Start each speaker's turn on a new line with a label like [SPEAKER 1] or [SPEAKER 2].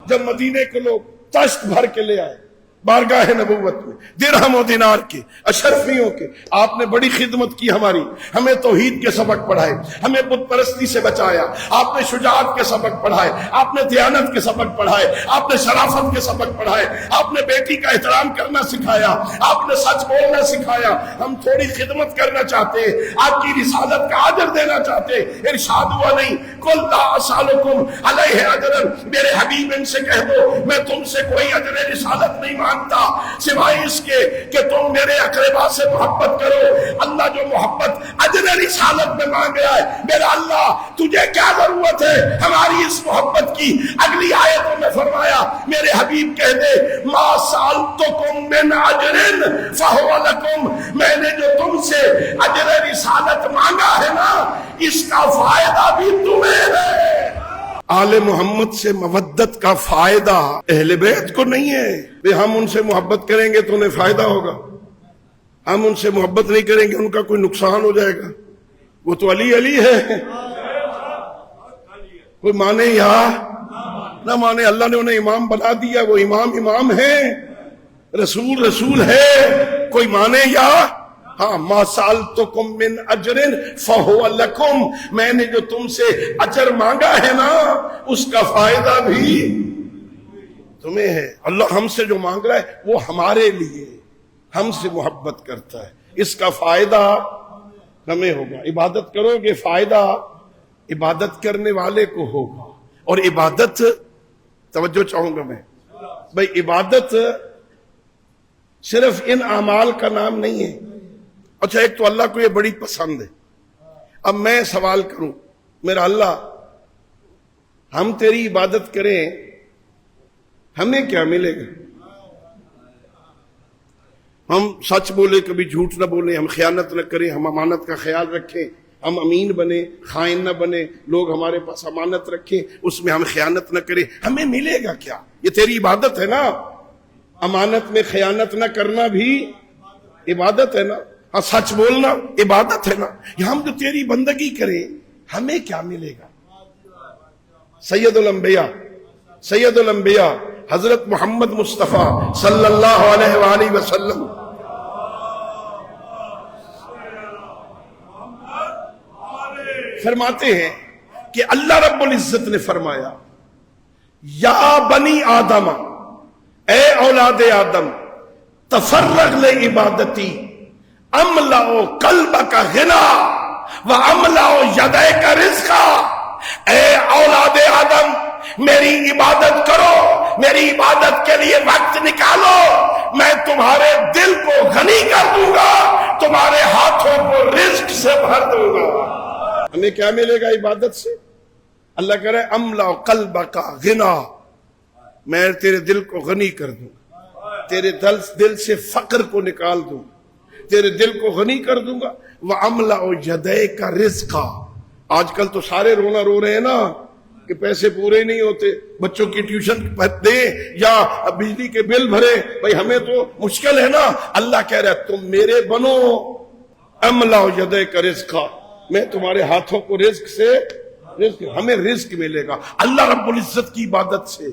[SPEAKER 1] جب مدینے کے لوگ تشت بھر کے لے آئے بارگاہ نبوت میں درہم و دینار کے اشرفیوں کے، آپ نے بڑی خدمت کی ہماری، ہمیں توحید کے سبق پڑھائے، ہمیں بت پرستی سے بچایا، آپ نے شجاعت کے سبق پڑھائے، آپ نے دیانت کے سبق پڑھائے، آپ نے شرافت کے سبق پڑھائے، آپ نے بیٹی کا احترام کرنا سکھایا، آپ نے سچ بولنا سکھایا۔ ہم تھوڑی خدمت کرنا چاہتے ہیں، آپ کی رسالت کا اجر دینا چاہتے ہیں۔ ارشاد ہوا نہیں قل لا اسالکم علیہ اجرا، میرے حبیب ان سے کہہ دو میں تم سے کوئی اجر رسالت نہیں مانگتا سوائے اس کے کہ تم میرے اقربا سے محبت کرو۔ اللہ جو محبت اجر رسالت میں مانگ رہا ہے، میرا اللہ تجھے کیا ضرورت ہے ہماری اس محبت کی؟ اگلی آیتوں میں فرمایا میرے حبیب کہہ دے ما سألتکم من اجر فہو لکم، میں نے جو تم سے اجر رسالت مانگا ہے نا اس کا فائدہ بھی تمہیں ہے۔ آل محمد سے مودت کا فائدہ اہل بیت کو نہیں ہے۔ ہم ان سے محبت کریں گے تو انہیں فائدہ ہوگا، ہم ان سے محبت نہیں کریں گے ان کا کوئی نقصان ہو جائے گا۔ وہ تو علی علی ہے، کوئی مانے یا نہ مانے، اللہ نے انہیں امام بنا دیا، وہ امام امام ہے، رسول رسول ہے، کوئی مانے یا ہاں۔ ما سألتکم من اجر فہو لکم، میں نے جو تم سے اجر مانگا ہے نا اس کا فائدہ بھی تمہیں ہے۔ اللہ ہم سے جو مانگ رہا ہے وہ ہمارے لیے، ہم سے محبت کرتا ہے، اس کا فائدہ ہمیں ہوگا۔ عبادت کرو گے فائدہ عبادت کرنے والے کو ہوگا۔ اور عبادت، توجہ چاہوں گا میں بھائی، عبادت صرف ان اعمال کا نام نہیں ہے۔ اچھا ایک تو اللہ کو یہ بڑی پسند ہے۔ اب میں سوال کروں میرا اللہ ہم تیری عبادت کریں ہمیں کیا ملے گا؟ ہم سچ بولے کبھی جھوٹ نہ بولیں، ہم خیانت نہ کریں، ہم امانت کا خیال رکھیں، ہم امین بنے خائن نہ بنے، لوگ ہمارے پاس امانت رکھیں اس میں ہم خیانت نہ کریں، ہمیں ملے گا کیا؟ یہ تیری عبادت ہے نا، امانت میں خیانت نہ کرنا بھی عبادت ہے نا، ہاں سچ بولنا عبادت ہے نا۔ یہ ہم جو تیری بندگی کریں ہمیں کیا ملے گا؟ سید الانبیاء حضرت محمد مصطفیٰ صلی اللہ علیہ وآلہ وسلم فرماتے ہیں کہ اللہ رب العزت نے فرمایا یا بنی آدم، اے اولاد آدم، تفرغ لعبادتی املأ قلبک غنا واملأ یدیک رزقا، اے اولاد آدم میری عبادت کرو، میری عبادت کے لیے وقت نکالو، میں تمہارے دل کو غنی کر دوں گا، تمہارے ہاتھوں کو رزق سے بھر دوں گا۔ ہمیں کیا ملے گا عبادت سے؟ اللہ کہہ رہا ہے املأ قلبک غنا، میں تیرے دل کو غنی کر دوں، تیرے دل سے فقر کو نکال دوں، تیرے دل کو غنی کر دوں گا۔ وَأَمْلَأُ يَدَيْكَ رِزْقًا، آج کل تو سارے رونا رو رہے ہیں نا کہ پیسے پورے نہیں ہوتے، بچوں کی ٹیوشن دیں یا بجلی کے بل بھرے، بھائی ہمیں تو مشکل ہے نا۔ اللہ کہہ رہا ہے تم میرے بنو، املأ يَدَيْكَ رِزْقًا، میں تمہارے ہاتھوں کو رزق سے، ہمیں رزق ملے گا اللہ رب العزت کی عبادت سے۔